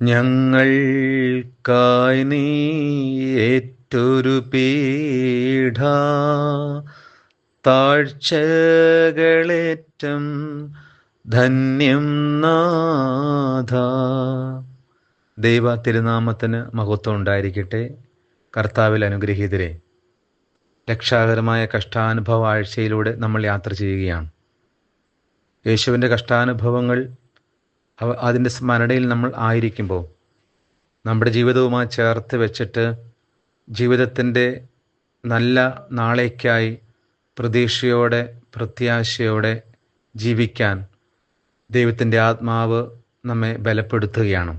ഞങ്ങൾക്കായി നീ ഏറ്റൊരു പീഡ, താഴ്ചകളേറ്റം ധന്യം നാഥ. ദൈവ തിരുനാമത്തിന് മഹത്വം ഉണ്ടായിരിക്കട്ടെ. കർത്താവിൽ അനുഗ്രഹീതരെ, രക്ഷാകരമായ കഷ്ടാനുഭവ ആഴ്ചയിലൂടെ നമ്മൾ യാത്ര ചെയ്യുകയാണ്. യേശുവിൻ്റെ കഷ്ടാനുഭവങ്ങൾ അതിൻ്റെ സ്മരണയിൽ നമ്മൾ ആയിരിക്കുമ്പോൾ നമ്മുടെ ജീവിതവുമായി ചേർത്ത് വെച്ചിട്ട് ജീവിതത്തിൻ്റെ നല്ല നാളേക്കായി പ്രതീക്ഷയോടെ പ്രത്യാശയോടെ ജീവിക്കാൻ ദൈവത്തിൻ്റെ ആത്മാവ് നമ്മെ ബലപ്പെടുത്തുകയാണ്.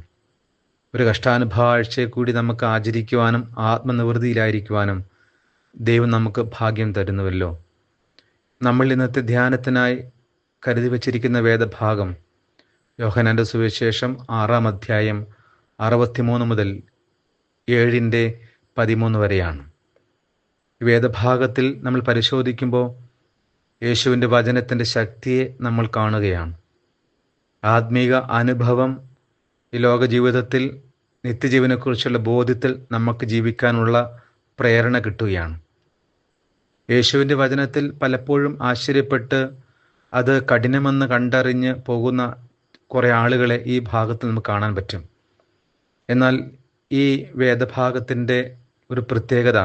ഒരു കഷ്ടാനുഭവ ആഴ്ചയെ കൂടി നമുക്ക് ആചരിക്കുവാനും ആത്മനിവൃത്തിയിലായിരിക്കുവാനും ദൈവം നമുക്ക് ഭാഗ്യം തരുന്നുവല്ലോ. നമ്മൾ ഇന്നത്തെ ധ്യാനത്തിനായി കരുതി വച്ചിരിക്കുന്ന വേദഭാഗം യോഹന്നാൻ്റെ സുവിശേഷം 6-ാം അധ്യായം 63 മുതൽ 7-13 വരെയാണ്. വേദഭാഗത്തിൽ നമ്മൾ പരിശോധിക്കുമ്പോൾ യേശുവിൻ്റെ വചനത്തിൻ്റെ ശക്തിയെ നമ്മൾ കാണുകയാണ്. ആത്മീക അനുഭവം ഈ ലോക ജീവിതത്തിൽ നിത്യജീവനെക്കുറിച്ചുള്ള ബോധ്യത്തിൽ നമുക്ക് ജീവിക്കാനുള്ള പ്രേരണ കിട്ടുകയാണ്. യേശുവിൻ്റെ വചനത്തിൽ പലപ്പോഴും ആശ്ചര്യപ്പെട്ട് അത് കഠിനമെന്ന് കണ്ടറിഞ്ഞ് പോകുന്ന കുറേ ആളുകളെ ഈ ഭാഗത്ത് നമുക്ക് കാണാൻ പറ്റും. എന്നാൽ ഈ വേദഭാഗത്തിൻ്റെ ഒരു പ്രത്യേകത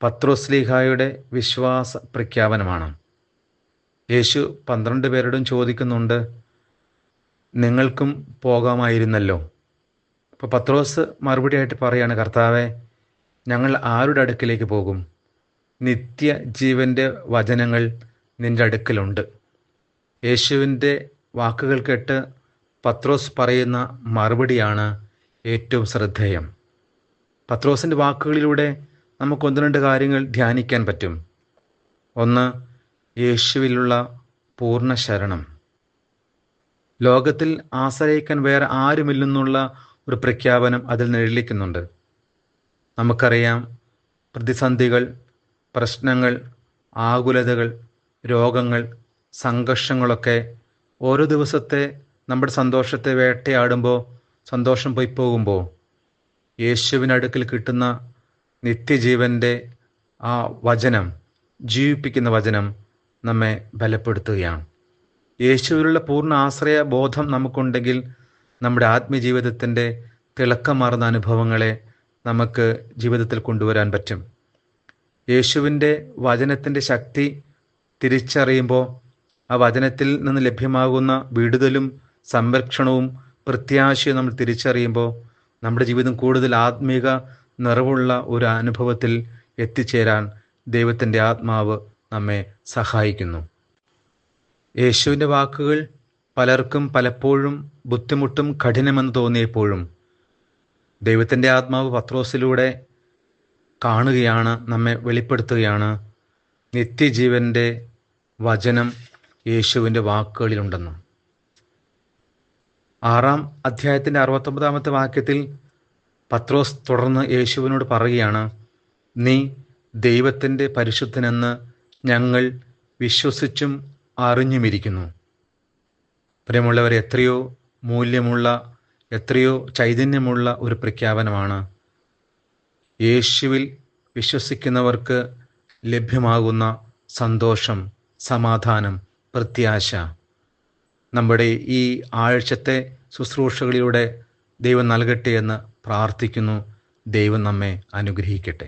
പത്രോസ്ലീഹായുടെ വിശ്വാസ പ്രഖ്യാപനമാണ്. യേശു 12 പേരോടും ചോദിക്കുന്നുണ്ട്, നിങ്ങൾക്കും പോകാമായിരുന്നല്ലോ. അപ്പോൾ പത്രോസ് മറുപടിയായിട്ട് പറയാണ്, കർത്താവേ, ഞങ്ങൾ ആരുടെ അടുക്കിലേക്ക് പോകും? നിത്യജീവൻ്റെ വചനങ്ങൾ നിൻ്റെ അടുക്കലുണ്ട്. യേശുവിൻ്റെ വാക്കുകൾ കേട്ട് പത്രോസ് പറയുന്ന മറുപടിയാണ് ഏറ്റവും ശ്രദ്ധേയം. പത്രോസിൻ്റെ വാക്കുകളിലൂടെ നമുക്ക് 1-2 കാര്യങ്ങൾ ധ്യാനിക്കാൻ പറ്റും. ഒന്ന്, യേശുവിലുള്ള പൂർണ്ണ ശരണം. ലോകത്തിൽ ആശ്രയിക്കാൻ വേറെ ആരുമില്ലെന്നുള്ള ഒരു പ്രഖ്യാപനം അതിൽ നിഴലിക്കുന്നുണ്ട്. നമുക്കറിയാം, പ്രതിസന്ധികൾ, പ്രശ്നങ്ങൾ, ആകുലതകൾ, രോഗങ്ങൾ, സംഘർഷങ്ങളൊക്കെ ഓരോ ദിവസത്തെ നമ്മുടെ സന്തോഷത്തെ വേട്ടയാടുമ്പോൾ, സന്തോഷം പോയി പോകുമ്പോൾ യേശുവിനടുക്കൽ കിട്ടുന്ന നിത്യജീവൻ്റെ ആ വചനം, ജീവിപ്പിക്കുന്ന വചനം നമ്മെ ബലപ്പെടുത്തുകയാണ്. യേശുവിലുള്ള പൂർണ്ണ ആശ്രയ ബോധം നമുക്കുണ്ടെങ്കിൽ നമ്മുടെ ആത്മീയജീവിതത്തിൻ്റെ തിളക്കമാർന്ന അനുഭവങ്ങളെ നമുക്ക് ജീവിതത്തിൽ കൊണ്ടുവരാൻ പറ്റും. യേശുവിൻ്റെ വചനത്തിൻ്റെ ശക്തി തിരിച്ചറിയുമ്പോൾ, ആ വചനത്തിൽ നിന്ന് ലഭ്യമാകുന്ന വിടുതലും സംരക്ഷണവും പ്രത്യാശയും നമ്മൾ തിരിച്ചറിയുമ്പോൾ നമ്മുടെ ജീവിതം കൂടുതൽ ആത്മീക നിറവുള്ള ഒരു അനുഭവത്തിൽ എത്തിച്ചേരാൻ ദൈവത്തിൻ്റെ ആത്മാവ് നമ്മെ സഹായിക്കുന്നു. യേശുവിൻ്റെ വാക്കുകൾ പലർക്കും പലപ്പോഴും ബുദ്ധിമുട്ടും കഠിനമെന്ന് തോന്നിയപ്പോഴും ദൈവത്തിൻ്റെ ആത്മാവ് പത്രോസിലൂടെ കാണുകയാണ്, നമ്മെ വെളിപ്പെടുത്തുകയാണ്, നിത്യജീവൻ്റെ വചനം യേശുവിൻ്റെ വാക്കുകളിലുണ്ടെന്ന്. 6-ാം അധ്യായത്തിൻ്റെ 69-ാമത്തെ വാക്യത്തിൽ പത്രോസ് തുടർന്ന് യേശുവിനോട് പറയുകയാണ്, നീ ദൈവത്തിൻ്റെ പരിശുദ്ധനെന്ന് ഞങ്ങൾ വിശ്വസിച്ചും അറിഞ്ഞുമിരിക്കുന്നു. പ്രിയമുള്ളവരെ, എത്രയോ മൂല്യമുള്ള, എത്രയോ ചൈതന്യമുള്ള ഒരു പ്രഖ്യാപനമാണ്. യേശുവിൽ വിശ്വസിക്കുന്നവർക്ക് ലഭ്യമാകുന്ന സന്തോഷം, സമാധാനം, പ്രത്യാശ നമ്മുടെ ഈ ആഴ്ചത്തെ ശുശ്രൂഷകളിലൂടെ ദൈവം നൽകട്ടെ എന്ന് പ്രാർത്ഥിക്കുന്നു. ദൈവം നമ്മെ അനുഗ്രഹിക്കട്ടെ.